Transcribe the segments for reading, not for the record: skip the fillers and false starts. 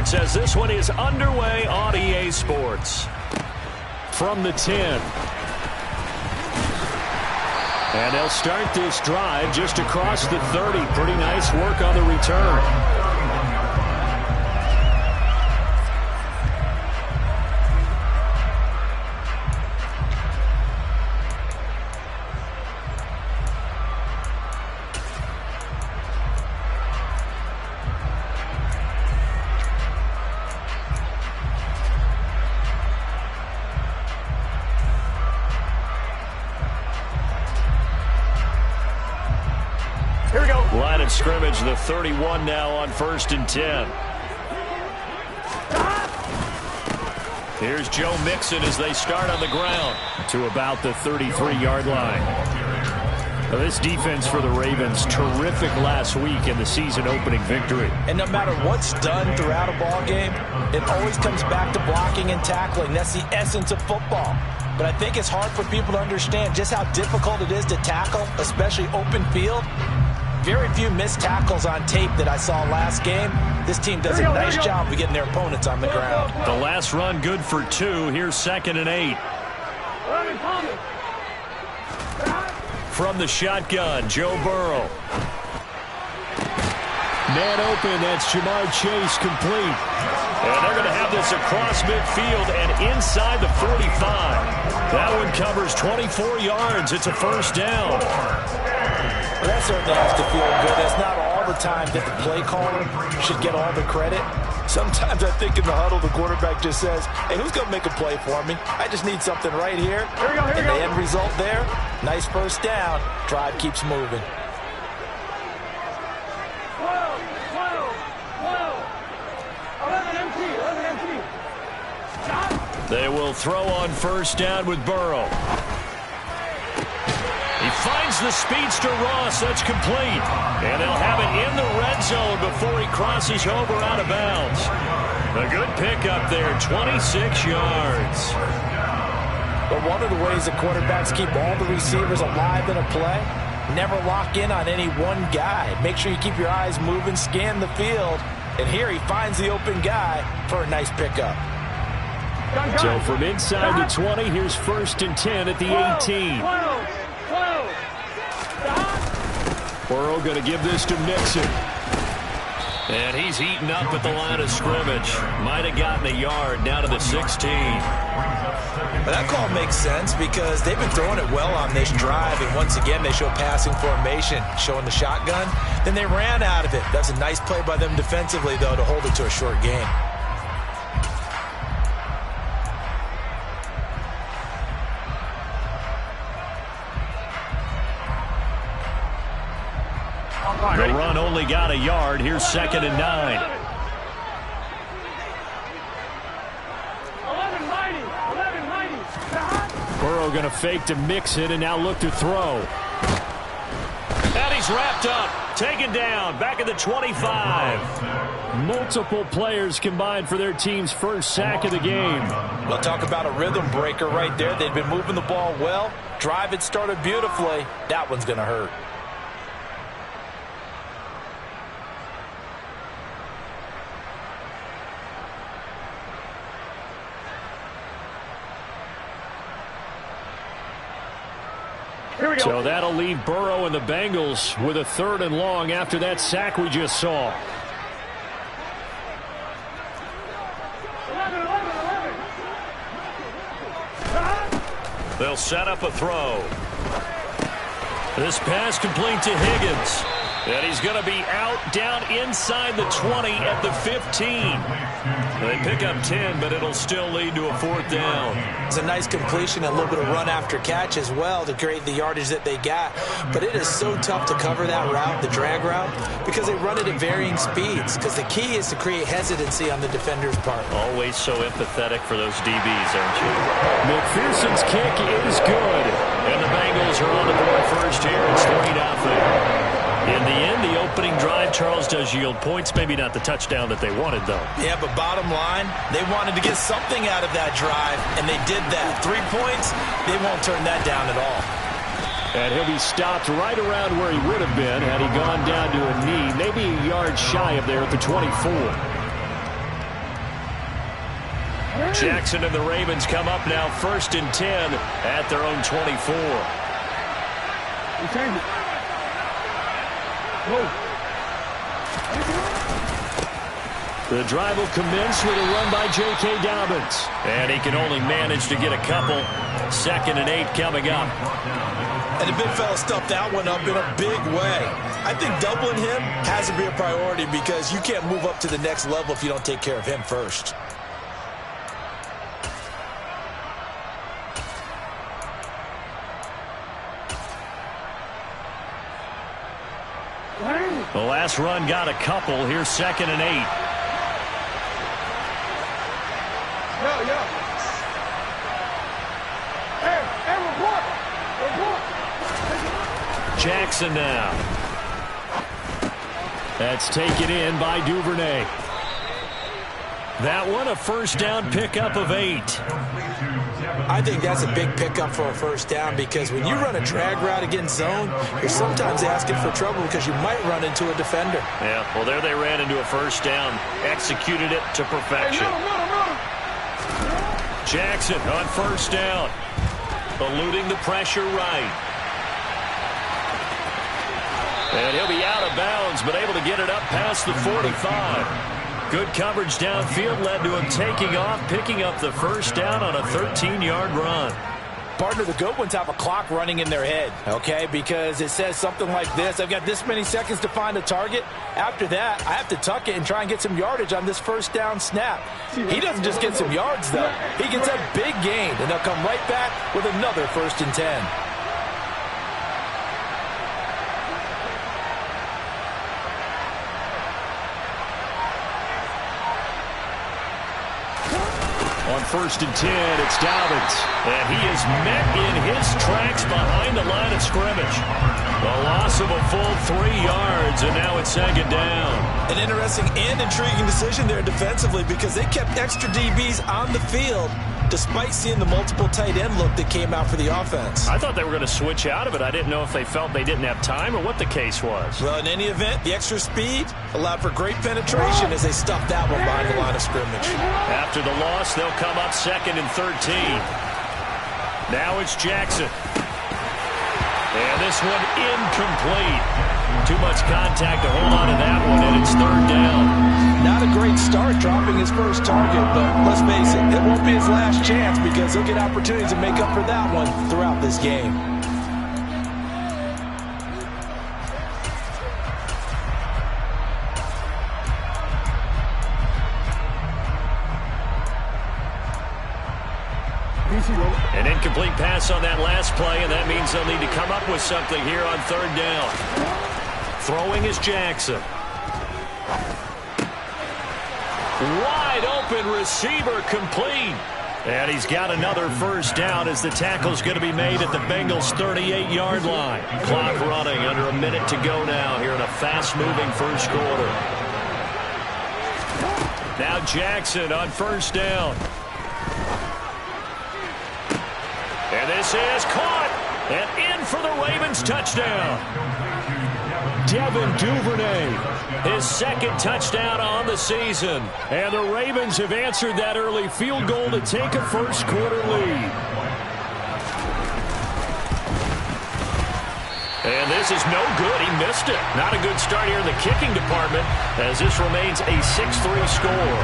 starts as this one is underway on EA Sports. From the 10. And they'll start this drive just across the 30. Pretty nice work on the return. Line of scrimmage, the 31 now on 1st and 10. Here's Joe Mixon as they start on the ground to about the 33-yard line. Now, this defense for the Ravens, terrific last week in the season-opening victory. And no matter what's done throughout a ball game, it always comes back to blocking and tackling. That's the essence of football. But I think it's hard for people to understand just how difficult it is to tackle, especially open field. Very few missed tackles on tape that I saw last game. This team does a nice job of getting their opponents on the ground. The last run good for 2. Here's 2nd and 8. From the shotgun, Joe Burrow. Man open, that's Jamar Chase complete. And they're going to have this across midfield and inside the 45. That one covers 24 yards. It's a 1st down. Well, that certainly has to feel good. It's not all the time that the play caller should get all the credit. Sometimes I think in the huddle, the quarterback just says, hey, who's going to make a play for me? I just need something right here. And the end result there, nice 1st down. Drive keeps moving. They will throw on 1st down with Burrow. He finds the speedster Ross. That's complete. And they'll have it in the red zone before he crosses over out of bounds. A good pickup there, 26 yards. But one of the ways the quarterbacks keep all the receivers alive in a play, never lock in on any one guy. Make sure you keep your eyes moving, scan the field. And here he finds the open guy for a nice pickup. So from inside the 20, here's 1st and 10 at the 18. Burrow going to give this to Mixon. And he's heating up at the line of scrimmage. Might have gotten a yard down to the 16. But that call makes sense because they've been throwing it well on this drive. And once again, they show passing formation, showing the shotgun. Then they ran out of it. That's a nice play by them defensively, though, to hold it to a short gain. The run only got a yard. Here's 2nd and 9. Burrow going to fake to Mixon and now look to throw. And he's wrapped up. Taken down. Back at the 25. Multiple players combined for their team's 1st sack of the game. We'll talk about a rhythm breaker right there. They've been moving the ball well. Drive had started beautifully. That one's going to hurt. So that'll leave Burrow and the Bengals with a 3rd and long after that sack we just saw. They'll set up a throw. This pass complete to Higgins. And he's going to be out down inside the 20 at the 15. They pick up 10, but it'll still lead to a 4th down. It's a nice completion, a little bit of run after catch as well to create the yardage that they got. But it is so tough to cover that route, the drag route, because they run it at varying speeds. Because the key is to create hesitancy on the defender's part. Always so empathetic for those DBs, aren't you? McPherson's kick is good. And the Bengals are on the board first here. It's 3-0. In the end, the opening drive, Charles, does yield points. Maybe not the touchdown that they wanted, though. Yeah, but bottom line, they wanted to get something out of that drive, and they did that. 3 points, they won't turn that down at all. And he'll be stopped right around where he would have been had he gone down to a knee, maybe a yard shy of there at the 24. Jackson and the Ravens come up now 1st and 10 at their own 24. The drive will commence with a run by J.K. Dobbins. And he can only manage to get a couple. 2nd and 8 coming up. And the big fella stuffed that one up in a big way. I think doubling him has to be a priority because you can't move up to the next level if you don't take care of him first. The last run got a couple. Here's 2nd and 8. Jackson now. That's taken in by Duvernay. That one a 1st down pickup of 8. I think that's a big pickup for a 1st down because when you run a drag route against zone, you're sometimes asking for trouble because you might run into a defender. Yeah, well, there they ran into a 1st down. Executed it to perfection. Jackson on 1st down. Eluding the pressure right. And he'll be out of bounds, but able to get it up past the 45. Good coverage downfield led to him taking off, picking up the 1st down on a 13-yard run. Partner, the good ones have a clock running in their head, okay? Because it says something like this. I've got this many seconds to find a target. After that, I have to tuck it and try and get some yardage on this 1st down snap. He doesn't just get some yards, though. He gets a big gain, and they'll come right back with another 1st and 10. On 1st and 10, it's Dobbins. And he is met in his tracks behind the line of scrimmage. The loss of a full 3 yards, and now it's 2nd down. An interesting and intriguing decision there defensively because they kept extra DBs on the field despite seeing the multiple tight end look that came out for the offense. I thought they were going to switch out of it. I didn't know if they felt they didn't have time or what the case was. Well, in any event, the extra speed allowed for great penetration as they stuffed that one behind the line of scrimmage. After the loss, they'll come up 2nd and 13. Now it's Jackson. And this one incomplete. Too much contact to hold on to that one, and it's 3rd down. Not a great start dropping his first target, but let's face it, it won't be his last chance because he'll get opportunities to make up for that one throughout this game. An incomplete pass on that last play, and that means they'll need to come up with something here on 3rd down. Throwing is Jackson. Wide open receiver complete. And he's got another 1st down as the tackle's going to be made at the Bengals' 38-yard line. Clock running, under a minute to go now here in a fast-moving 1st quarter. Now Jackson on 1st down. And this is caught and in for the Ravens touchdown. Devin Duvernay, his 2nd touchdown on the season. And the Ravens have answered that early field goal to take a 1st quarter lead. And this is no good. He missed it. Not a good start here in the kicking department as this remains a 6-3 score.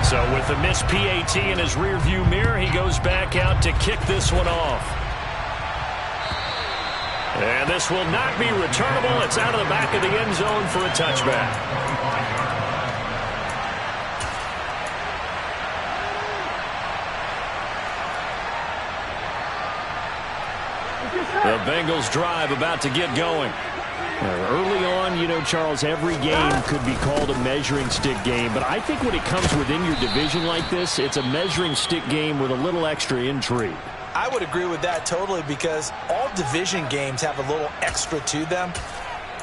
So with the missed PAT in his rearview mirror, he goes back out to kick this one off. And this will not be returnable. It's out of the back of the end zone for a touchback. The Bengals drive about to get going. Early on, you know, Charles, every game could be called a measuring stick game. But I think when it comes within your division like this, it's a measuring stick game with a little extra intrigue. I would agree with that totally because all division games have a little extra to them.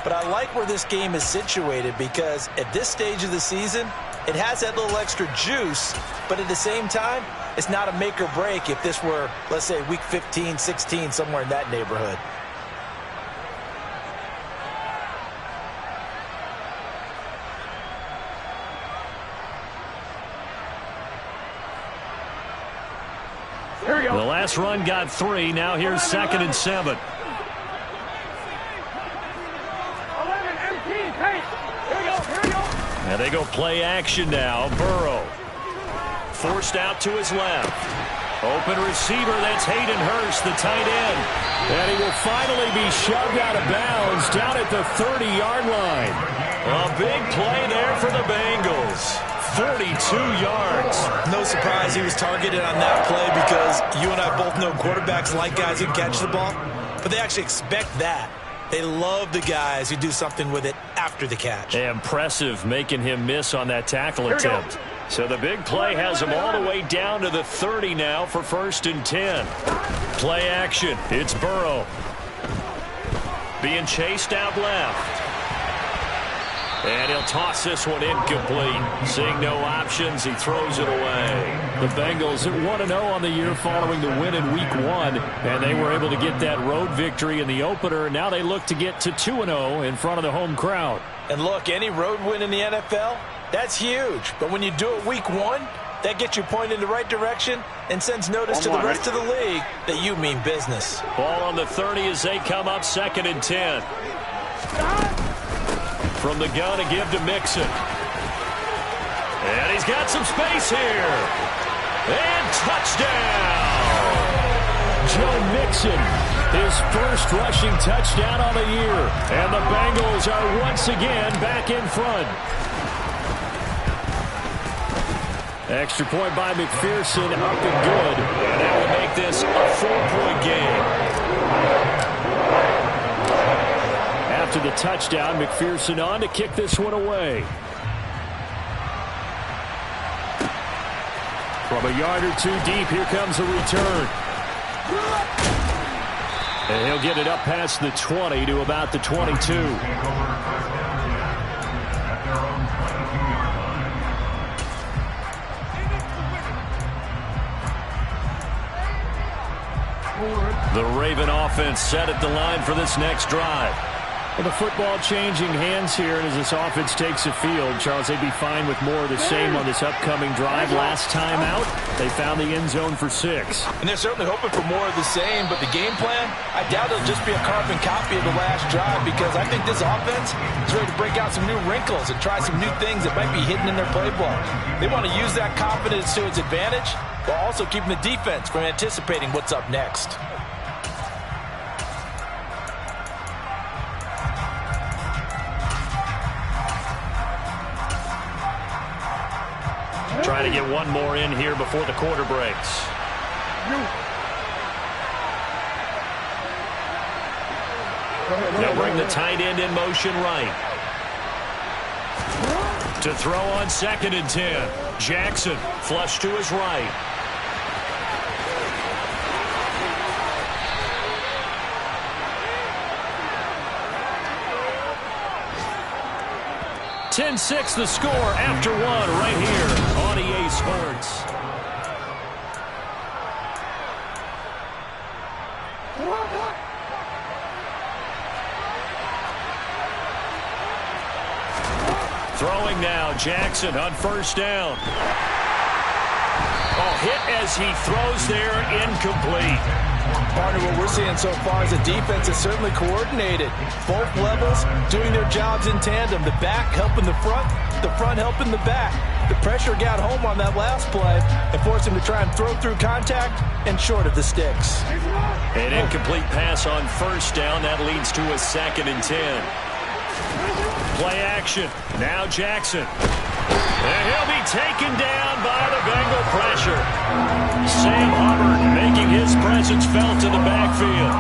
But I like where this game is situated because at this stage of the season, it has that little extra juice. But at the same time, it's not a make or break if this were, let's say, week 15, 16, somewhere in that neighborhood. The last run got 3. Now here's 2nd and 7. And they go play action now. Burrow forced out to his left. Open receiver, that's Hayden Hurst, the tight end. And he will finally be shoved out of bounds down at the 30-yard line. A big play there for the Bengals. 42 yards. No surprise he was targeted on that play because you and I both know quarterbacks like guys who catch the ball, but they actually expect that. They love the guys who do something with it after the catch. Impressive making him miss on that tackle attempt. So the big play has him all the way down to the 30 now for 1st and 10. Play action. It's Burrow. Being chased out left. And he'll toss this one incomplete. Seeing no options, he throws it away. The Bengals at 1-0 on the year following the win in Week 1. And they were able to get that road victory in the opener. Now they look to get to 2-0 in front of the home crowd. And look, any road win in the NFL, that's huge. But when you do it Week 1, that gets you pointed in the right direction and sends notice to the rest of the league that you mean business. Ball on the 30 as they come up 2nd and 10. From the gun, a give to Mixon. And he's got some space here. And touchdown! Joe Mixon, his first rushing touchdown on the year. And the Bengals are once again back in front. Extra point by McPherson, up and good. And that will make this a 4-point game. After the touchdown, McPherson on to kick this one away. From a yard or two deep, here comes a return. And he'll get it up past the 20 to about the 22. The Raven offense set at the line for this next drive. Well, the football changing hands here, and as this offense takes the field, Charles, they'd be fine with more of the same on this upcoming drive. Last time out, they found the end zone for 6. And they're certainly hoping for more of the same, but the game plan, I doubt it'll just be a carbon copy of the last drive because I think this offense is ready to break out some new wrinkles and try some new things that might be hidden in their playbook. They want to use that confidence to its advantage, while also keeping the defense from anticipating what's up next. Trying to get one more in here before the quarter breaks. They'll bring the tight end in motion right. To throw on 2nd and 10. Jackson flush to his right. (10-6) the score after one right here on EA Sports. Throwing now, Jackson on 1st down. Oh, hit as he throws there, incomplete. Partner, what we're seeing so far is the defense is certainly coordinated. Both levels doing their jobs in tandem. The back helping the front helping the back. The pressure got home on that last play and forced him to try and throw through contact and short of the sticks. An incomplete pass on 1st down. That leads to a 2nd and 10. Play action. Now Jackson. And he'll be taken down by the Bengal pressure. Sam Hubbard making his presence felt in the backfield.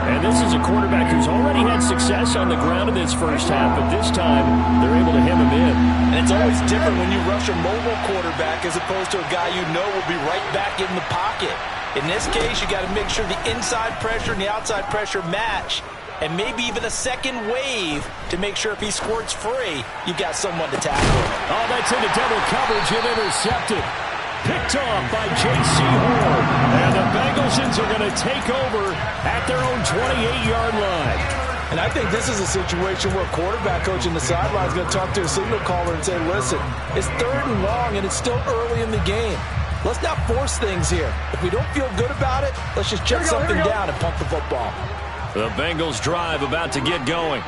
And this is a quarterback who's already had success on the ground in this first half, but this time they're able to hem him in. And it's always different when you rush a mobile quarterback as opposed to a guy you know will be right back in the pocket. In this case, you got to make sure the inside pressure and the outside pressure match. And maybe even a second wave to make sure if he squirts free, you've got someone to tackle. Oh, that's into double coverage and intercepted. Picked off by J.C. Horn. And the Bengals are going to take over at their own 28-yard line. And I think this is a situation where quarterback coach in the sideline is going to talk to a signal caller and say, listen, it's 3rd and long and it's still early in the game. Let's not force things here. If we don't feel good about it, let's just check something down and pump the football. The Bengals drive about to get going.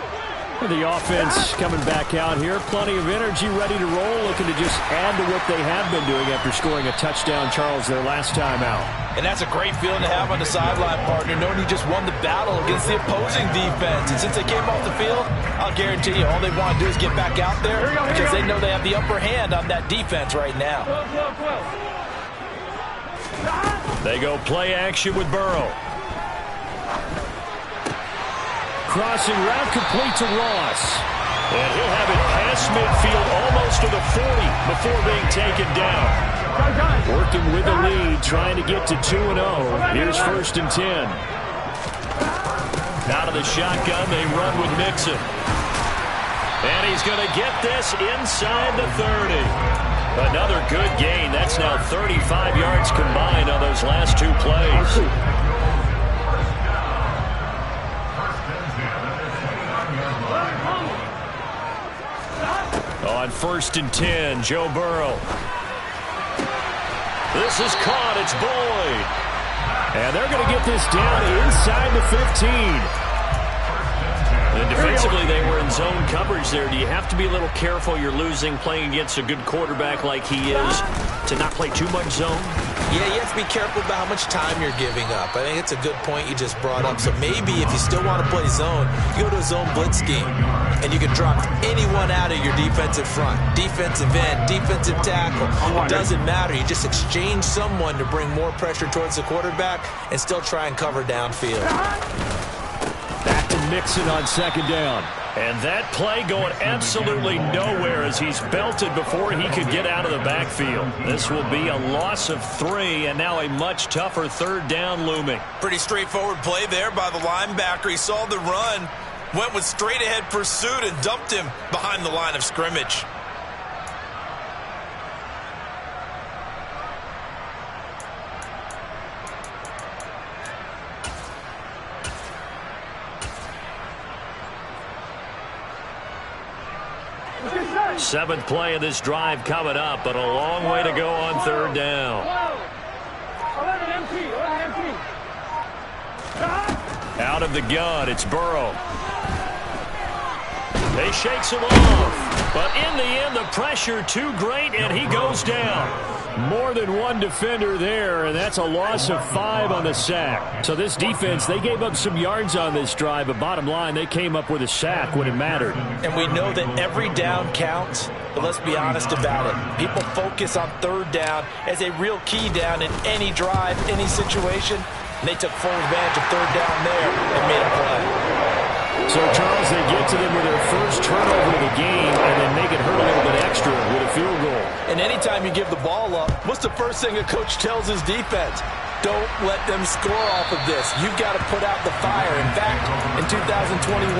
The offense coming back out here. Plenty of energy, ready to roll, looking to just add to what they have been doing after scoring a touchdown, Charles, their last time out. And that's a great feeling to have on the sideline, partner, knowing you just won the battle against the opposing defense. And since they came off the field, I'll guarantee you all they want to do is get back out there because they know they have the upper hand on that defense right now. They go play action with Burrow. Crossing route complete to Ross. And he'll have it past midfield almost to the 40 before being taken down. Working with the lead, trying to get to 2-0. Here's 1st and 10. Out of the shotgun, they run with Mixon. And he's going to get this inside the 30. Another good gain. That's now 35 yards combined on those last 2 plays. On 1st and 10, Joe Burrow. This is caught. It's Boyd. And they're going to get this down inside the 15. And defensively, they were in zone coverage there. Do you have to be a little careful? You're losing playing against a good quarterback like he is to not play too much zone? Yeah, you have to be careful about how much time you're giving up. I think it's a good point you just brought up. So maybe if you still want to play zone, you go to a zone blitz scheme, and you can drop anyone out of your defensive front. Defensive end, defensive tackle. It doesn't matter. You just exchange someone to bring more pressure towards the quarterback and still try and cover downfield. Back to Mixon on 2nd down. And that play going absolutely nowhere as he's belted before he could get out of the backfield. This will be a loss of 3, and now a much tougher 3rd down looming. Pretty straightforward play there by the linebacker. He saw the run, went with straight-ahead pursuit, and dumped him behind the line of scrimmage. Seventh play of this drive coming up, but a long way to go on 3rd down. Out of the gun, it's Burrow. They shakes him off, but in the end, the pressure too great, and he goes down. More than one defender there, and that's a loss of 5 on the sack. So this defense, they gave up some yards on this drive, but bottom line, they came up with a sack when it mattered. And we know that every down counts, but let's be honest about it. People focus on 3rd down as a real key down in any drive, any situation, and they took full advantage of 3rd down there and made a play. So, Charles, they get to them with their first turnover of the game and then make it hurt a little bit extra with a field goal. And anytime you give the ball up, what's the first thing a coach tells his defense? Don't let them score off of this. You've got to put out the fire. In fact, in 2021,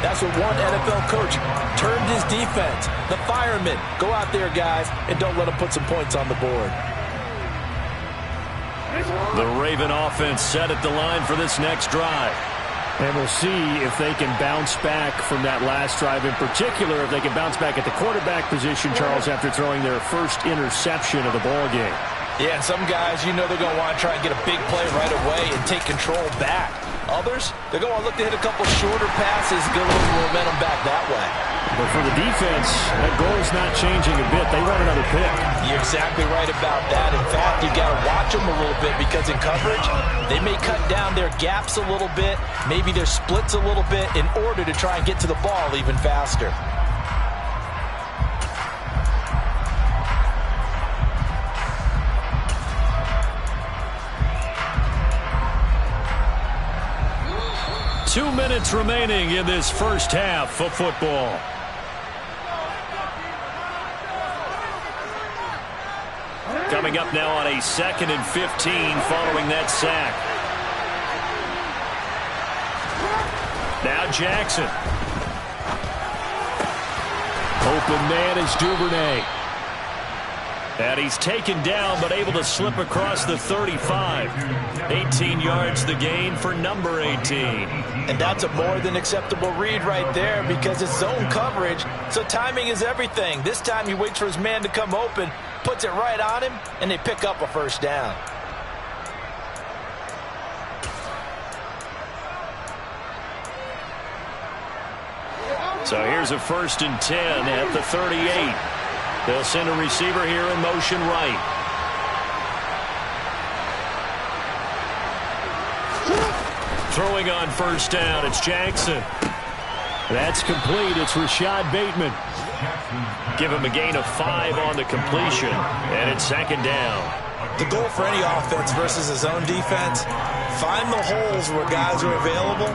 that's what one NFL coach termed his defense. The firemen. Go out there, guys, and don't let them put some points on the board. The Raven offense set at the line for this next drive. And we'll see if they can bounce back from that last drive. In particular, if they can bounce back at the quarterback position, Charles, after throwing their first interception of the ball game. Yeah, and some guys, you know they're going to want to try and get a big play right away and take control back. Others, they're going to look to hit a couple shorter passes, get a little momentum back that way. But for the defense, that goal's not changing a bit. They want another pick. You're exactly right about that. In fact, you've got to watch them a little bit because in coverage, they may cut down their gaps a little bit, maybe their splits a little bit in order to try and get to the ball even faster. Two minutes remaining in this first half of football. Coming up now on a 2nd and 15 following that sack. Now Jackson. Open man is Duvernay. And he's taken down but able to slip across the 35. 18 yards the gain for number 18. And that's a more than acceptable read right there because it's zone coverage, so timing is everything. This time he waits for his man to come open, puts it right on him, and they pick up a first down. So here's a 1st and 10 at the 38. They'll send a receiver here in motion right. Throwing on 1st down, it's Jackson. That's complete. It's Rashad Bateman. Give him a gain of 5 on the completion, and it's 2nd down. The goal for any offense versus his own defense, find the holes where guys are available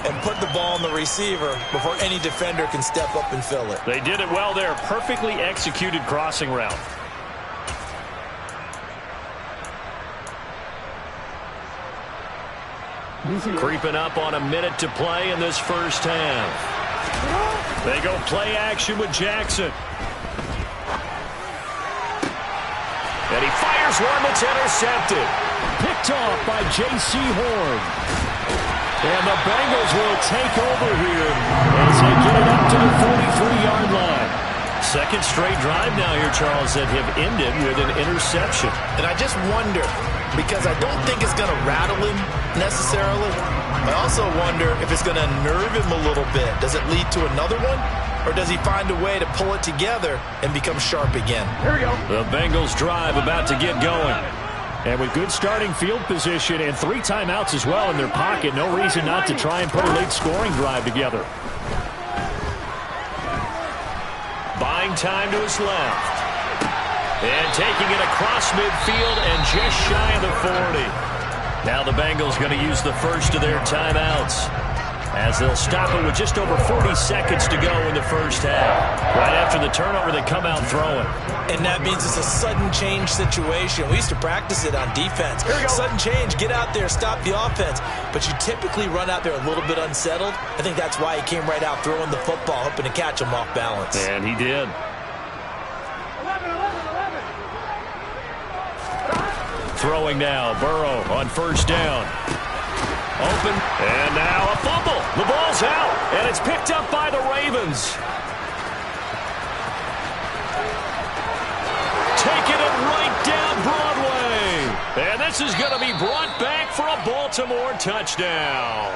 and put the ball on the receiver before any defender can step up and fill it. They did it well there. Perfectly executed crossing route. Creeping up on a minute to play in this first half. They go play action with Jackson. And he fires one that's intercepted. Picked off by J.C. Horn. And the Bengals will take over here as they get it up to the 43-yard line. Second straight drive now here, Charles, that have ended with an interception. And I just wonder, because I don't think it's going to rattle him necessarily. I also wonder if it's going to nerve him a little bit. Does it lead to another one? Or does he find a way to pull it together and become sharp again? Here we go. The Bengals drive about to get going. And with good starting field position and 3 timeouts as well in their pocket, no reason not to try and put a late scoring drive together. Buying time to his left. And taking it across midfield and just shy of the 40. Now the Bengals going to use the first of their timeouts, as they'll stop it with just over 40 seconds to go in the first half. Right after the turnover, they come out throwing. And that means it's a sudden change situation. We used to practice it on defense. Sudden change, get out there, stop the offense. But you typically run out there a little bit unsettled. I think that's why he came right out throwing the football, hoping to catch him off balance. And he did. Throwing now, Burrow on 1st down. Open, and now a fumble. The ball's out, and it's picked up by the Ravens. Taking it right down Broadway. And this is going to be brought back for a Baltimore touchdown.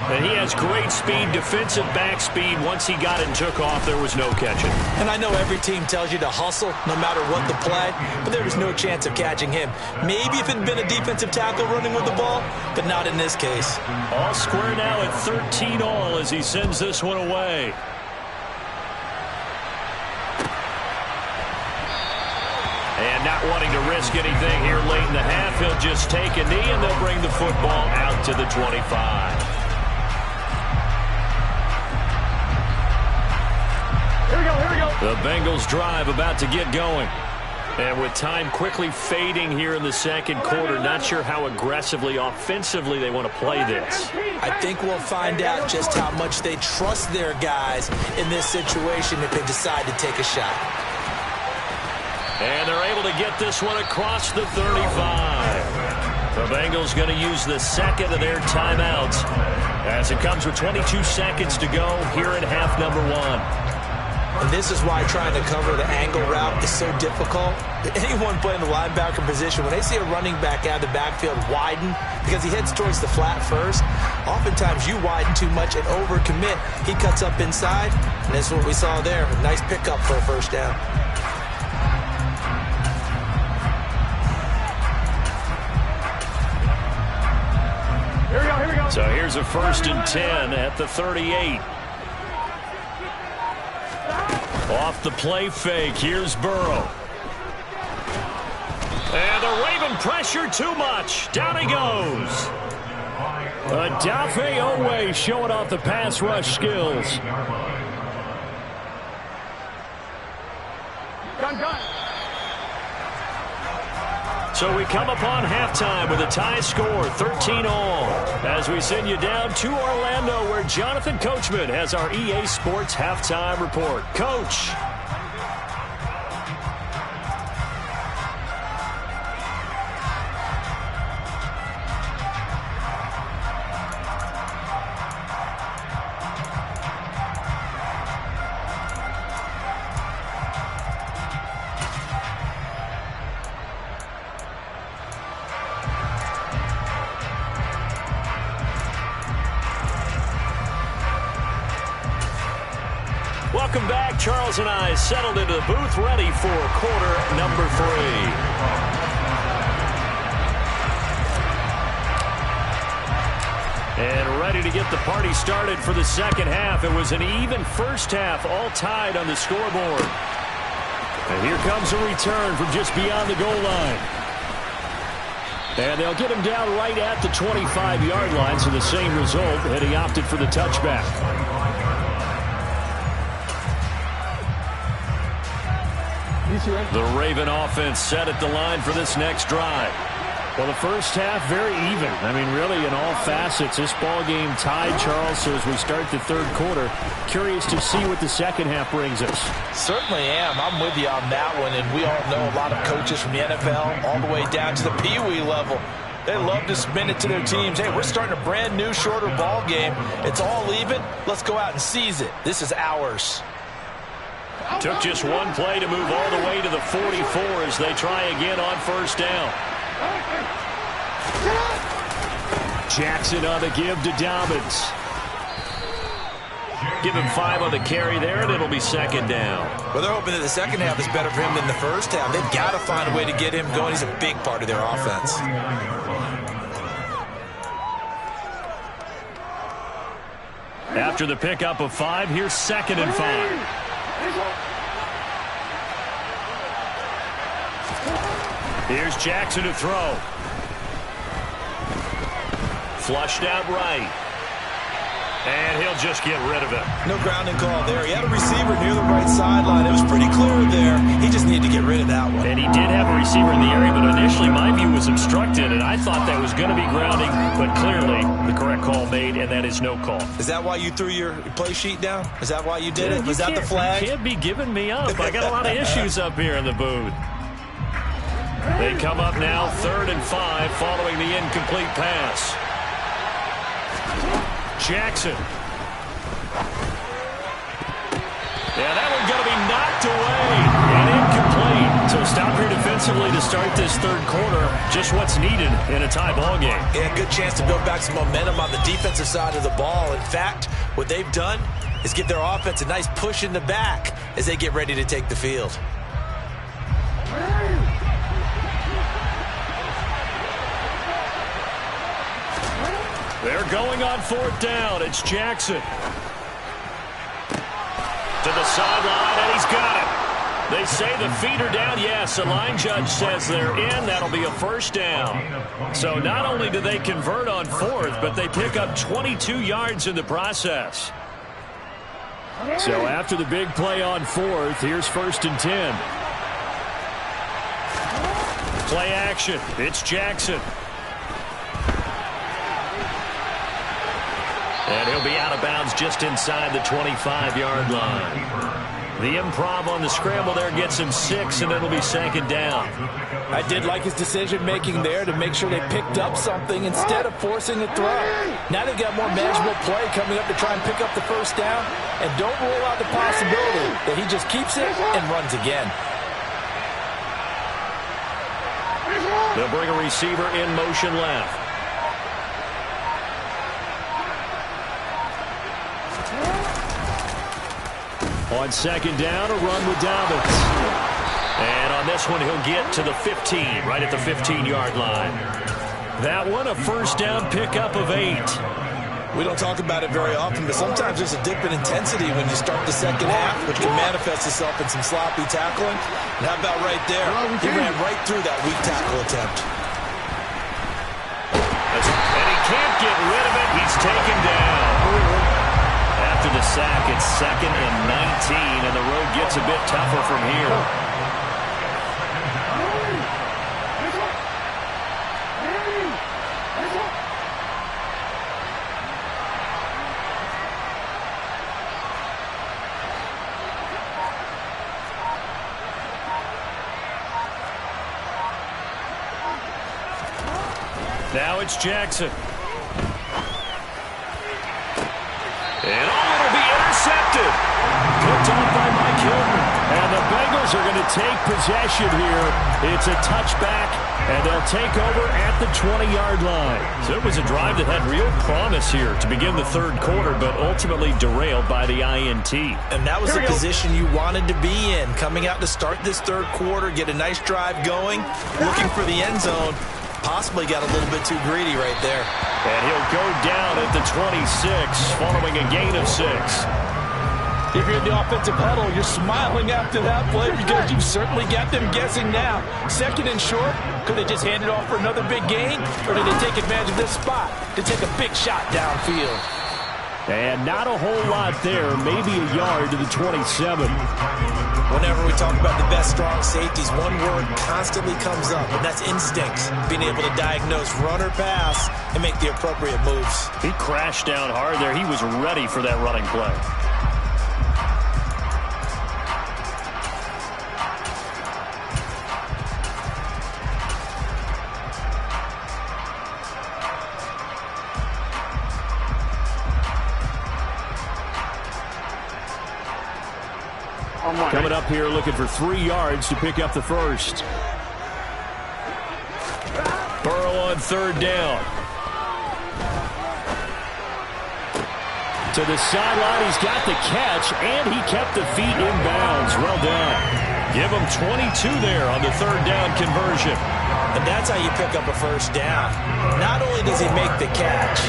And he has great speed, defensive back speed. Once he got it and took off, there was no catching. And I know every team tells you to hustle no matter what the play, but there was no chance of catching him. Maybe if it had been a defensive tackle running with the ball, but not in this case. All square now at 13 all as he sends this one away. And not wanting to risk anything here late in the half, he'll just take a knee, and they'll bring the football out to the 25. Here we go. The Bengals drive about to get going. And with time quickly fading here in the second quarter, not sure how aggressively, offensively they want to play this. I think we'll find out just how much they trust their guys in this situation if they decide to take a shot. And they're able to get this one across the 35. The Bengals going to use the second of their timeouts as it comes with 22 seconds to go here in half number 1. And this is why trying to cover the angle route is so difficult. Anyone playing the linebacker position, when they see a running back out of the backfield widen because he heads towards the flat first, oftentimes you widen too much and overcommit. He cuts up inside, and that's what we saw there. A nice pickup for a first down. Here we go. So here's a 1st and 10 at the 38. Off the play fake, here's Burrow. And the Raven pressure too much. Down he goes. Odafe Oweh showing off the pass rush skills. So we come upon halftime with a tie score, 13 all, as we send you down to Orlando, where Jonathan Coachman has our EA Sports halftime report. Coach. Charles and I settled into the booth, ready for quarter number 3. And ready to get the party started for the second half. It was an even first half, all tied on the scoreboard. And here comes a return from just beyond the goal line. And they'll get him down right at the 25-yard line, so the same result, and he opted for the touchback. The Raven offense set at the line for this next drive. Well, the first half, very even. I mean, really, in all facets, this ball game tied, Charles. So as we start the third quarter, curious to see what the second half brings us. Certainly am. I'm with you on that one. And we all know a lot of coaches from the NFL all the way down to the Pee Wee level. They love to spin it to their teams. Hey, we're starting a brand new, shorter ball game. It's all even. Let's go out and seize it. This is ours. Took just one play to move all the way to the 44 as they try again on first down. Jackson on the give to Dobbins. Give him 5 on the carry there, and it'll be second down. Well, they're hoping that the second half is better for him than the first half. They've got to find a way to get him going. He's a big part of their offense. After the pickup of 5, here's second and 5. Here's Jackson to throw. Flushed out right. And he'll just get rid of it. No grounding call there. He had a receiver near the right sideline. It was pretty clear there. He just needed to get rid of that one. And he did have a receiver in the area, but initially my view was obstructed, and I thought that was going to be grounding, but clearly the correct call made, and that is no call. Is that why you threw your play sheet down? Is that why you did it? Was that the flag? You can't be giving me up. I got a lot of issues up here in the booth. They come up now, 3rd and 5, following the incomplete pass. Jackson. Yeah, that one's going to be knocked away and incomplete. So stop here defensively to start this third quarter. Just what's needed in a tie ball game. Yeah, good chance to build back some momentum on the defensive side of the ball. In fact, what they've done is give their offense a nice push in the back as they get ready to take the field. They're going on 4th down. It's Jackson. To the sideline, and he's got it. They say the feet are down. Yes, the line judge says they're in. That'll be a first down. So not only do they convert on 4th, but they pick up 22 yards in the process. So after the big play on 4th, here's 1st and 10. Play action. It's Jackson. And he'll be out of bounds just inside the 25-yard line. The improv on the scramble there gets him 6, and it'll be second down. I did like his decision-making there to make sure they picked up something instead of forcing a throw. Now they've got more manageable play coming up to try and pick up the first down. And don't rule out the possibility that he just keeps it and runs again. They'll bring a receiver in motion left. On second down, a run with Dobbins. And on this one, he'll get to the 15, right at the 15-yard line. That one, a first down pickup of 8. We don't talk about it very often, but sometimes there's a dip in intensity when you start the second half, which can manifest itself in some sloppy tackling. And how about right there? He ran right through that weak tackle attempt. And he can't get rid of it. He's taken down. After the sack, it's 2nd and 19, and the road gets a bit tougher from here. Now it's Jackson. And it'll be intercepted. Picked off by Mike Hilton. And the Bengals Bills are going to take possession here. It's a touchback, and they'll take over at the 20-yard line. So it was a drive that had real promise here to begin the third quarter, but ultimately derailed by the INT. And that was the position you wanted to be in, coming out to start this third quarter, get a nice drive going, looking for the end zone. Possibly got a little bit too greedy right there. And he'll go down at the 26, following a gain of 6. If you're in the offensive huddle, you're smiling after that play because you've certainly got them guessing now. Second and short, could they just hand it off for another big gain? Or did they take advantage of this spot to take a big shot downfield? And not a whole lot there, maybe a yard to the 27. Whenever we talk about the best strong safeties, one word constantly comes up, and that's instincts. Being able to diagnose run or pass and make the appropriate moves. He crashed down hard there. He was ready for that running play. Coming up here looking for 3 yards to pick up the first. Burrow on third down. To the sideline, he's got the catch, and he kept the feet in bounds. Well done. Give him 22 there on the third down conversion. And that's how you pick up a first down. Not only does he make the catch,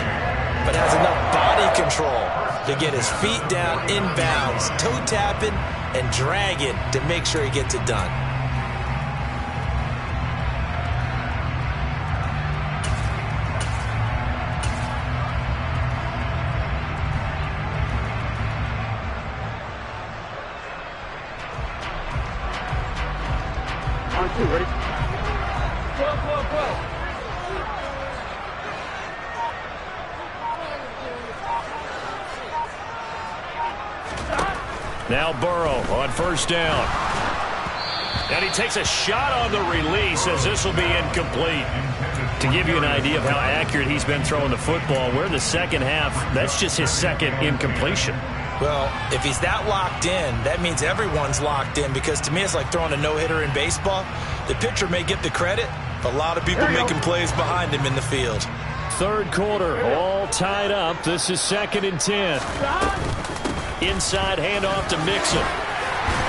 but has enough body control to get his feet down in bounds, toe tapping and dragging to make sure he gets it done. On 2, ready? 12, 12, 12. Now Burrow on first down. And he takes a shot on the release as this will be incomplete. To give you an idea of how accurate he's been throwing the football, we're in the second half. That's just his second incompletion. Well, if he's that locked in, that means everyone's locked in, because to me it's like throwing a no-hitter in baseball. The pitcher may get the credit, but a lot of people making plays behind him in the field. Third quarter, all tied up. This is 2nd and 10. Inside handoff to Mixon.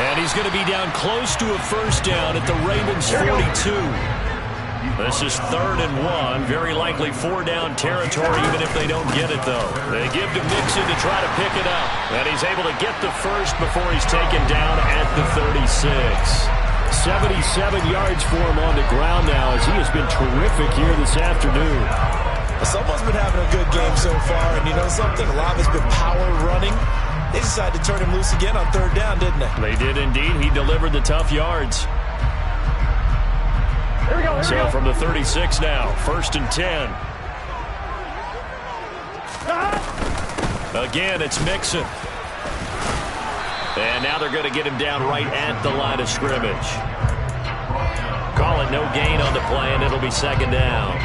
And he's going to be down close to a first down at the Ravens 42. This is 3rd and 1. Very likely 4-down territory, even if they don't get it, though. They give to Mixon to try to pick it up. And he's able to get the first before he's taken down at the 36. 77 yards for him on the ground now, as he has been terrific here this afternoon. Someone's been having a good game so far, and you know something? A lot of it's been power running. They decided to turn him loose again on 3rd down, didn't they? They did indeed. He delivered the tough yards. Here we go, So from the 36 now, 1st and 10. Again, it's Mixon. And now they're going to get him down right at the line of scrimmage. Call it no gain on the play, and it'll be 2nd down.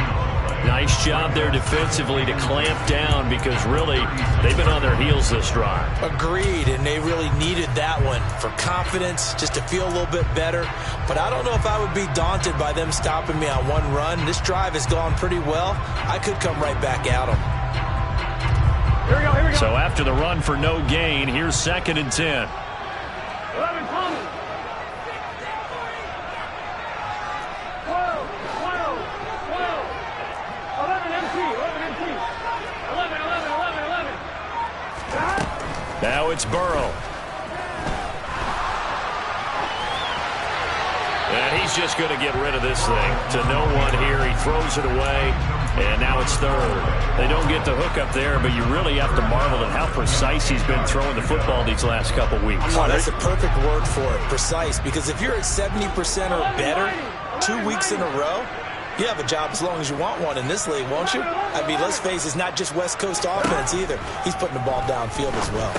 Nice job there defensively to clamp down, because really they've been on their heels this drive. Agreed, and they really needed that one for confidence, just to feel a little bit better. But I don't know if I would be daunted by them stopping me on one run. This drive has gone pretty well. I could come right back at them. Here we go, here we go. So after the run for no gain, here's 2nd and 10. 11, coming. 12, 12, 12. 11 empty, 11 empty. 11, 11, 11, 11. Now it's Burrow. And he's just going to get rid of this thing. To no one here. He throws it away. And now it's 3rd. They don't get the hook up there, but you really have to marvel at how precise he's been throwing the football these last couple weeks. Oh, that's a perfect word for it, precise. Because if you're at 70% or better 2 weeks in a row, you have a job as long as you want one in this league, won't you? I mean, let's face it, it's not just West Coast offense either. He's putting the ball downfield as well.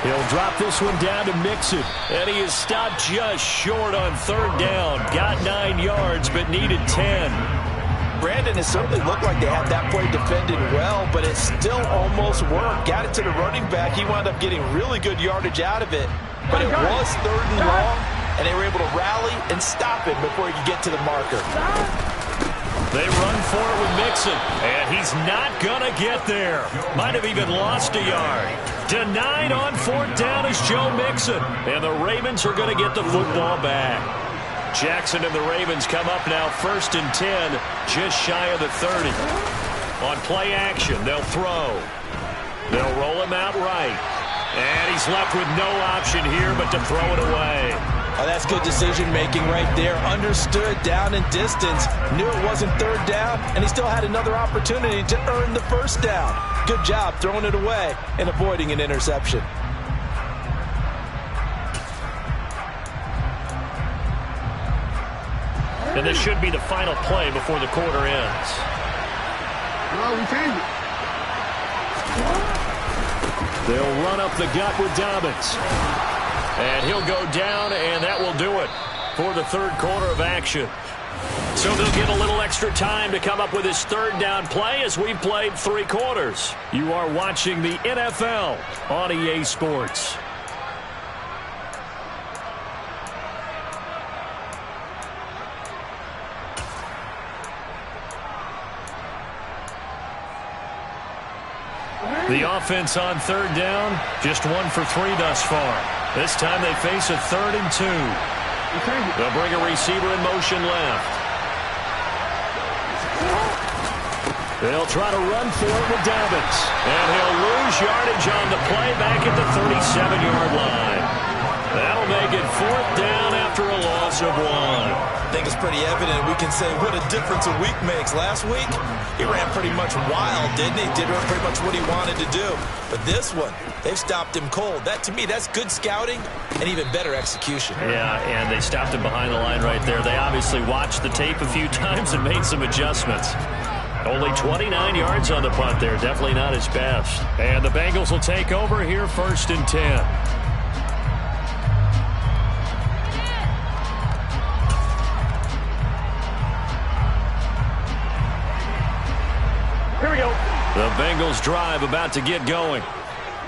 He'll drop this one down to Mixon. And he is stopped just short on 3rd down. Got 9 yards, but needed 10. Brandon, it certainly looked like they had that play defended well, but it still almost worked. Got it to the running back. He wound up getting really good yardage out of it, but it was 3rd and long, and they were able to rally and stop him before he could get to the marker. They run for it with Mixon, and he's not going to get there. Might have even lost a yard. Denied on 4th down is Joe Mixon, and the Ravens are going to get the football back. Jackson and the Ravens come up now 1st and 10, just shy of the 30. On play action, they'll throw. They'll roll him out right. And he's left with no option here but to throw it away. Oh, that's good decision-making right there. Understood down and distance. Knew it wasn't 3rd down, and he still had another opportunity to earn the 1st down. Good job throwing it away and avoiding an interception. And this should be the final play before the quarter ends. No, we changed it. They'll run up the gut with Dobbins. And he'll go down, and that will do it for the 3rd quarter of action. So they'll get a little extra time to come up with his 3rd down play as we've played 3 quarters. You are watching the NFL on EA Sports. The offense on 3rd down, just 1 for 3 thus far. This time they face a 3rd and 2. They'll bring a receiver in motion left. They'll try to run for it with Dobbins. And he'll lose yardage on the play back at the 37-yard line. That'll make it 4th down after a loss of 1. I think it's pretty evident. We can say what a difference a week makes. Last week, he ran pretty much wild, didn't he? Did pretty much what he wanted to do. But this one, they've stopped him cold. That, to me, that's good scouting and even better execution. Yeah, and they stopped him behind the line right there. They obviously watched the tape a few times and made some adjustments. Only 29 yards on the punt there. Definitely not his best. And the Bengals will take over here 1st and 10. Here we go. The Bengals drive about to get going.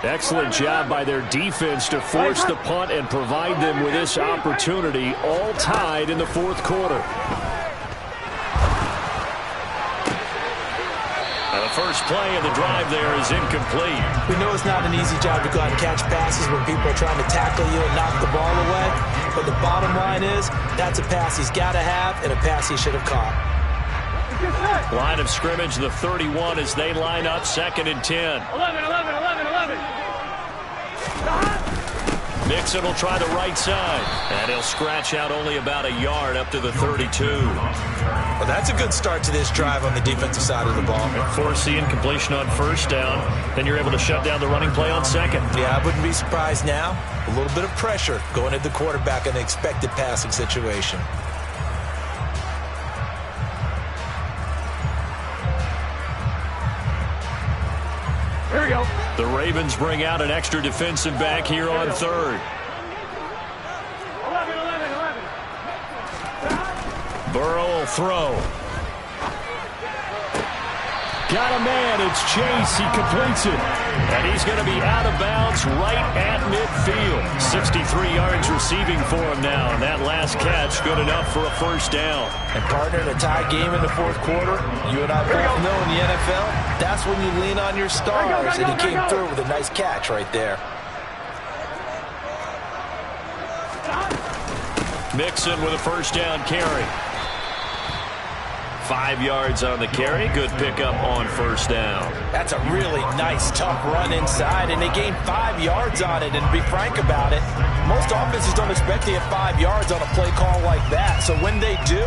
Excellent job by their defense to force the punt and provide them with this opportunity, all tied in the 4th quarter. The first play of the drive there is incomplete. We know it's not an easy job to go out and catch passes when people are trying to tackle you and knock the ball away. But the bottom line is, that's a pass he's got to have and a pass he should have caught. Line of scrimmage, the 31 as they line up 2nd and 10. 11. Mixon will try the right side. And he'll scratch out only about a yard up to the 32. Well, that's a good start to this drive on the defensive side of the ball. Force the incompletion on 1st down. Then you're able to shut down the running play on 2nd. Yeah, I wouldn't be surprised now. A little bit of pressure going at the quarterback in an expected passing situation. Here we go. The Ravens bring out an extra defensive back here on 3rd. 11. Burrow will throw. Got a man. It's Chase. He completes it. And he's going to be out of bounds right at midfield. 63 yards receiving for him now. And that last catch good enough for a 1st down. And partner, in a tie game in the 4th quarter, you and I both know in the NFL, that's when you lean on your stars. And he came through with a nice catch right there. Mixon with a 1st down carry. 5 yards on the carry. Good pickup on 1st down. That's a really nice, tough run inside, and they gained 5 yards on it. And to be frank about it, most offenses don't expect to get 5 yards on a play call like that. So when they do,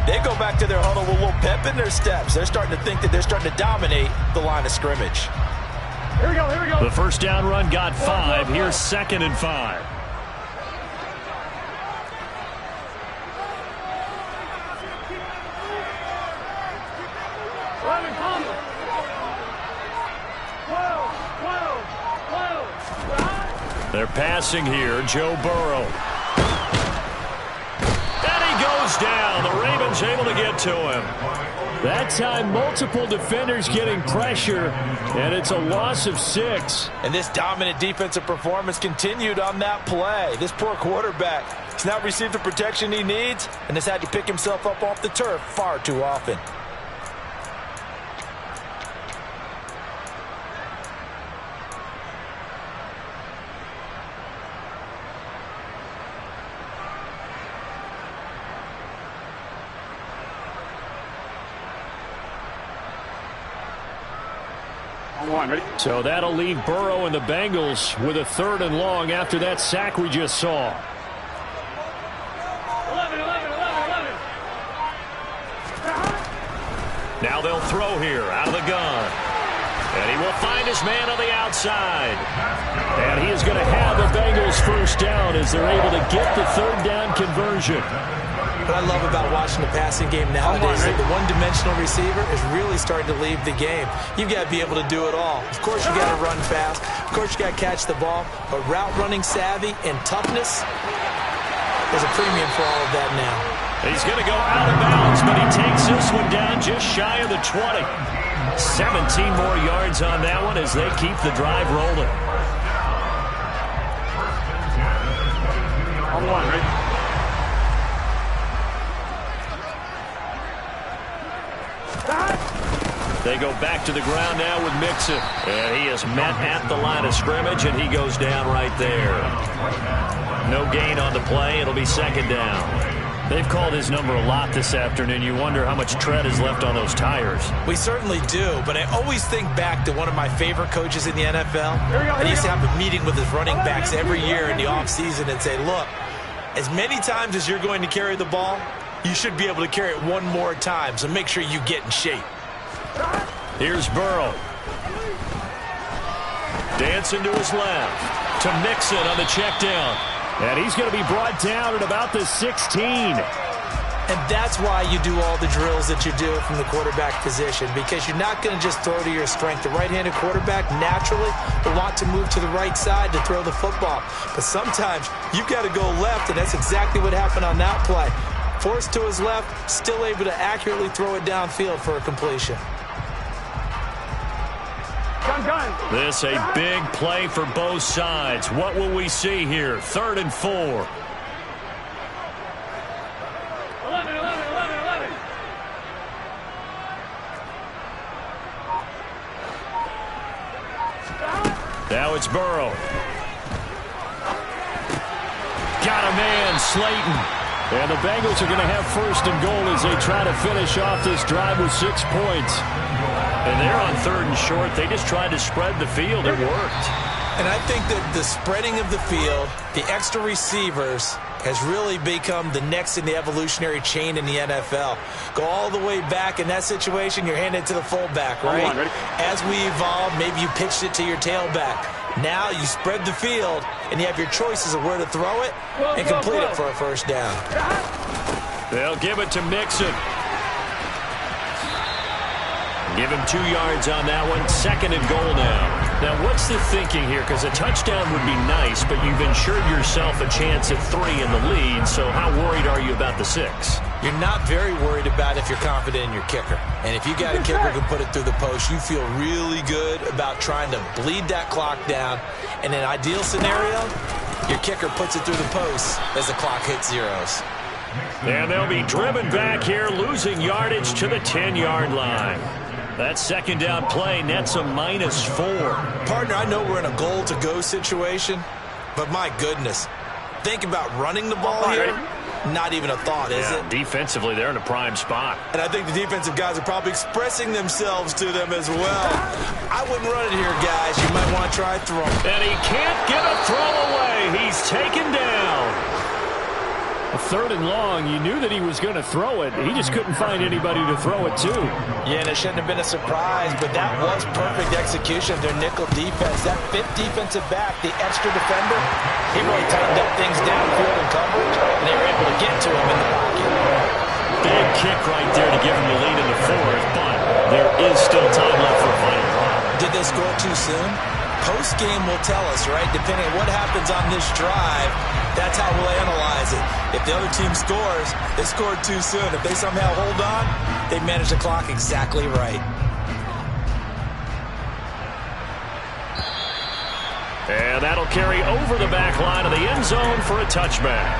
they go back to their huddle with a little pep in their steps. They're starting to think that they're starting to dominate the line of scrimmage. Here we go. The 1st down run got 5. Here's 2nd and 5. They're passing here. Joe Burrow. And he goes down. The Ravens able to get to him. That time, multiple defenders getting pressure, and it's a loss of 6. And this dominant defensive performance continued on that play. This poor quarterback He's not received the protection he needs and has had to pick himself up off the turf far too often. So that'll leave Burrow and the Bengals with a 3rd and long after that sack we just saw. 11. Now they'll throw here out of the gun. And he will find his man on the outside. And he is going to have the Bengals first down as they're able to get the 3rd down conversion. What I love about watching the passing game nowadays is that the one-dimensional receiver is really starting to leave the game. You've got to be able to do it all. Of course, you got to run fast. Of course, you got to catch the ball. But route running savvy and toughness, there's a premium for all of that now. He's going to go out of bounds, but he takes this one down just shy of the 20. 17 more yards on that one as they keep the drive rolling. They go back to the ground now with Mixon. And he is met at the line of scrimmage, and he goes down right there. No gain on the play. It'll be 2nd down. They've called his number a lot this afternoon. You wonder how much tread is left on those tires. We certainly do, but I always think back to one of my favorite coaches in the NFL. I used to have a meeting with his running backs every year in the offseason and say, look, as many times as you're going to carry the ball, you should be able to carry it one more time, so make sure you get in shape. Here's Burrow. Dancing to his left to Mixon on the check down. And he's going to be brought down at about the 16. And that's why you do all the drills that you do from the quarterback position, because you're not going to just throw to your strength. The right-handed quarterback naturally will want to move to the right side to throw the football. But sometimes you've got to go left, and that's exactly what happened on that play. Forced to his left, still able to accurately throw it downfield for a completion. This a big play for both sides. What will we see here? 3rd and 4. 11. Now it's Burrow. Got a man, Slayton. And the Bengals are going to have 1st and goal as they try to finish off this drive with 6 points. And they're on 3rd and short. They just tried to spread the field. It worked. And I think that the spreading of the field, the extra receivers, has really become the next in the evolutionary chain in the NFL. Go all the way back in that situation, you're handed to the fullback, right? As we evolved, maybe you pitched it to your tailback. Now you spread the field, and you have your choices of where to throw it and complete it for a 1st down. They'll give it to Mixon. Give him 2 yards on that one. 2nd and goal now. Now, what's the thinking here? Because a touchdown would be nice, but you've ensured yourself a chance at 3 in the lead, so how worried are you about the 6? You're not very worried about if you're confident in your kicker. And if you got a kicker who can put it through the post, you feel really good about trying to bleed that clock down. In an ideal scenario, your kicker puts it through the post as the clock hits zeros. And they'll be driven back here, losing yardage to the 10-yard line. That 2nd down play nets a -4. Partner, I know we're in a goal-to-go situation, but my goodness, think about running the ball here. Not even a thought, is it? Defensively, they're in a prime spot. And I think the defensive guys are probably expressing themselves to them as well. I wouldn't run it here, guys. You might want to try throwing. And he can't get a throw away. He's taken down. A 3rd and long, you knew that he was going to throw it. He just couldn't find anybody to throw it to. Yeah, and it shouldn't have been a surprise, but that was perfect execution of their nickel defense. That 5th defensive back, the extra defender, he really tightened up things downfield in coverage, and they were able to get to him in the pocket. Big kick right there to give him the lead in the 4th, but there is still time left for a final drive. Did they score too soon? Post-game will tell us, right? Depending on what happens on this drive, that's how we'll analyze it. If the other team scores, they scored too soon. If they somehow hold on, they manage the clock exactly right. And that'll carry over the back line of the end zone for a touchback.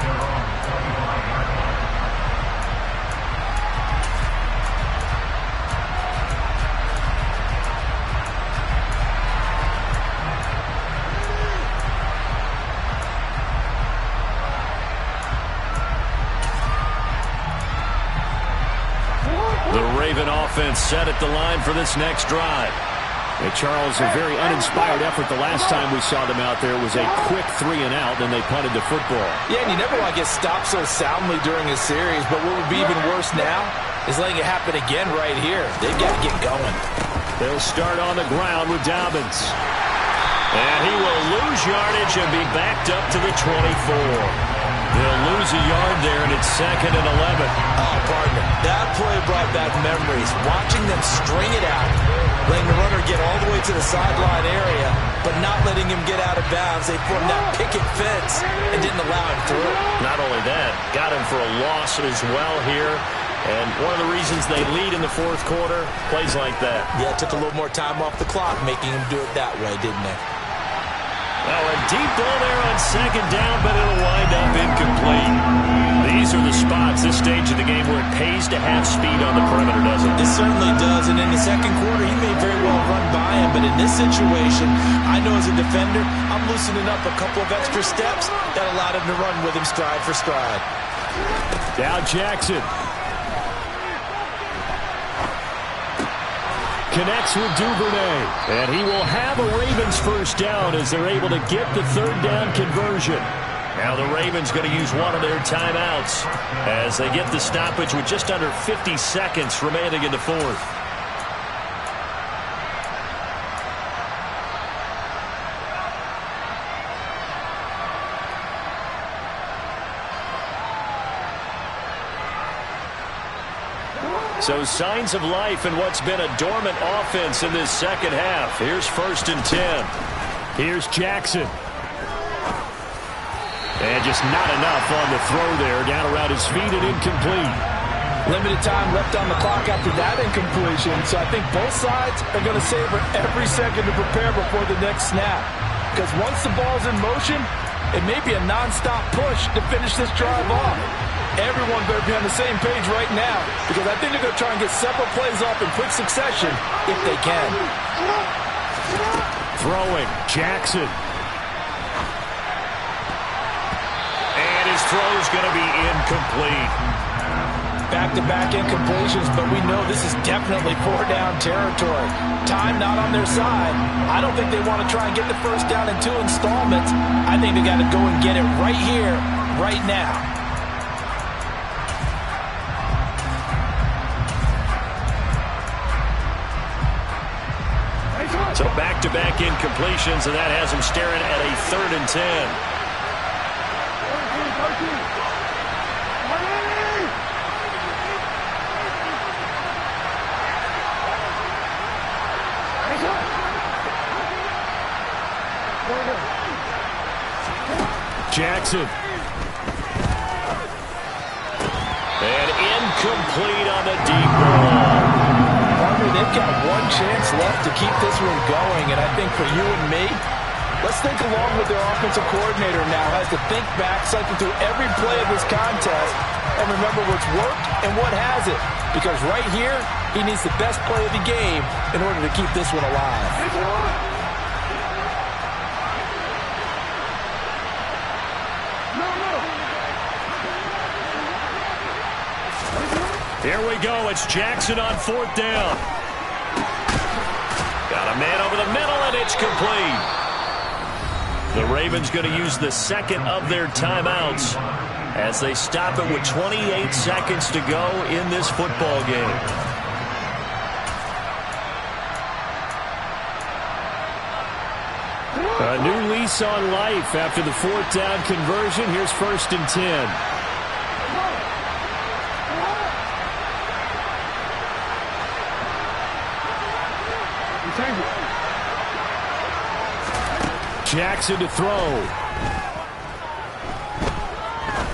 The Raven offense set at the line for this next drive. Hey, Charles, a very uninspired effort the last time we saw them out there. It was a quick 3 and out, then they punted the football. Yeah, and you never want to get stopped so soundly during a series, but what would be even worse now is letting it happen again right here. They've got to get going. They'll start on the ground with Dobbins. And he will lose yardage and be backed up to the 24. They'll lose a yard there, and it's 2nd and 11. Oh, partner, that play brought back memories. Watching them string it out, letting the runner get all the way to the sideline area, but not letting him get out of bounds. They formed that picket fence and didn't allow him through. Not only that, got him for a loss as well here. And one of the reasons they lead in the fourth quarter, plays like that. Yeah, it took a little more time off the clock, making him do it that way, didn't it? Now a deep ball there on 2nd down, but it'll wind up incomplete. These are the spots, this stage of the game, where it pays to have speed on the perimeter, doesn't it? It certainly does, and in the second quarter, he may very well run by him, but in this situation, I know as a defender, I'm loosening up a couple of extra steps that allowed him to run with him stride for stride. Now Jackson. Connects with Duvernay. And he will have a Ravens first down as they're able to get the 3rd down conversion. Now the Ravens going to use one of their timeouts as they get the stoppage with just under 50 seconds remaining in the fourth. So signs of life in what's been a dormant offense in this second half. Here's 1st and 10. Here's Jackson. And just not enough on the throw there. Down around his feet and incomplete. Limited time left on the clock after that incompletion. So I think both sides are going to savor every second to prepare before the next snap. Because once the ball's in motion, it may be a nonstop push to finish this drive off. Everyone better be on the same page right now, because I think they're going to try and get several plays off in quick succession if they can. Throwing, Jackson. And his throw's going to be incomplete. Back-to-back incompletions, but we know this is definitely 4-down territory. Time not on their side. I don't think they want to try and get the first down in 2 installments. I think they got to go and get it right here, right now. So back-to-back incompletions, and that has him staring at a 3rd and 10. Jackson. And incomplete on the deep ball. They've got one chance left to keep this one going, and I think for you and me, let's think along with their offensive coordinator now as to think back, cycle through every play of this contest, and remember what's worked and what hasn't. Because right here, he needs the best play of the game in order to keep this one alive. Here we go. It's Jackson on 4th down. Got a man over the middle, and it's complete. The Ravens going to use the 2nd of their timeouts as they stop it with 28 seconds to go in this football game. A new lease on life after the 4th down conversion. Here's 1st and 10. Jackson to throw.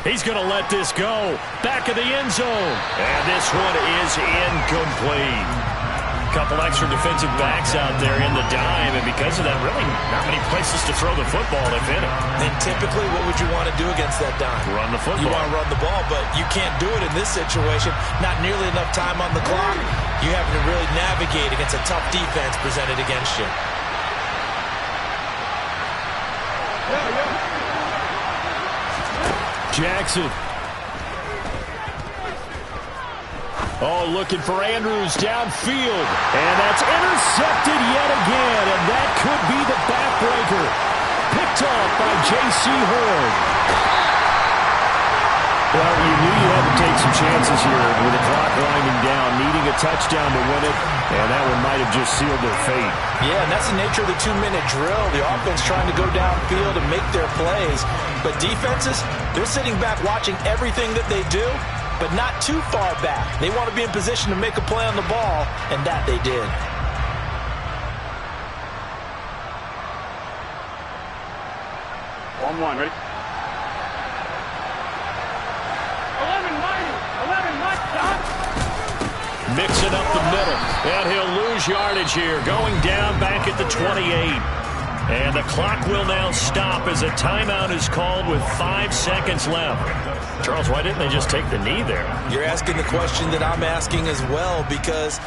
He's going to let this go. Back of the end zone. And this one is incomplete. Couple extra defensive backs out there in the dime, and because of that, really not many places to throw the football, if any. And typically, what would you want to do against that dime? Run the football. You want to run the ball, but you can't do it in this situation. Not nearly enough time on the clock. You have to really navigate against a tough defense presented against you. Jackson. Oh, looking for Andrews downfield. And that's intercepted yet again. And that could be the backbreaker. Picked off by J.C. Horn. Well, you knew you had to take some chances here with the clock winding down, needing a touchdown to win it, and that one might have just sealed their fate. Yeah, and that's the nature of the 2-minute drill. The offense trying to go downfield and make their plays. But defenses, they're sitting back watching everything that they do, but not too far back. They want to be in position to make a play on the ball, and that they did. On 1, ready? 11 mighty, stop. Mixing up the middle, and he'll lose yardage here, going down back at the 28. And the clock will now stop as a timeout is called with 5 seconds left. Charles, why didn't they just take the knee there? You're asking the question that I'm asking as well, because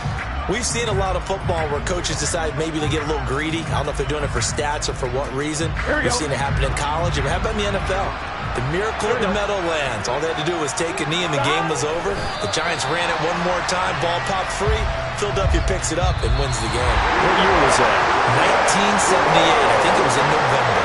we've seen a lot of football where coaches decide maybe to get a little greedy. I don't know if they're doing it for stats or for what reason. We've seen it happen in college. How about in the NFL? The miracle of the Meadowlands. All they had to do was take a knee and the game was over. The Giants ran it one more time. Ball popped free. Philadelphia picks it up and wins the game. What year was that? 1978. I think it was in November.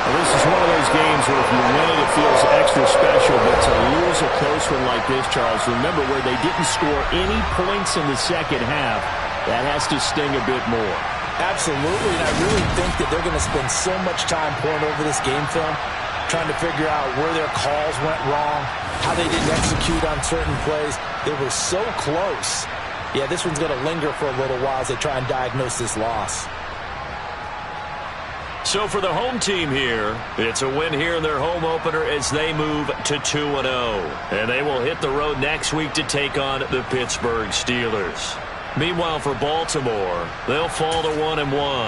Well, this is one of those games where if you win it, it feels extra special. But to lose a close one like this, Charles, remember where they didn't score any points in the second half, that has to sting a bit more. Absolutely, and I really think that they're going to spend so much time pouring over this game film, trying to figure out where their calls went wrong, how they didn't execute on certain plays. They were so close. Yeah, this one's going to linger for a little while as they try and diagnose this loss. So for the home team here, it's a win here in their home opener as they move to 2-0. And they will hit the road next week to take on the Pittsburgh Steelers. Meanwhile, for Baltimore, they'll fall to 1-1.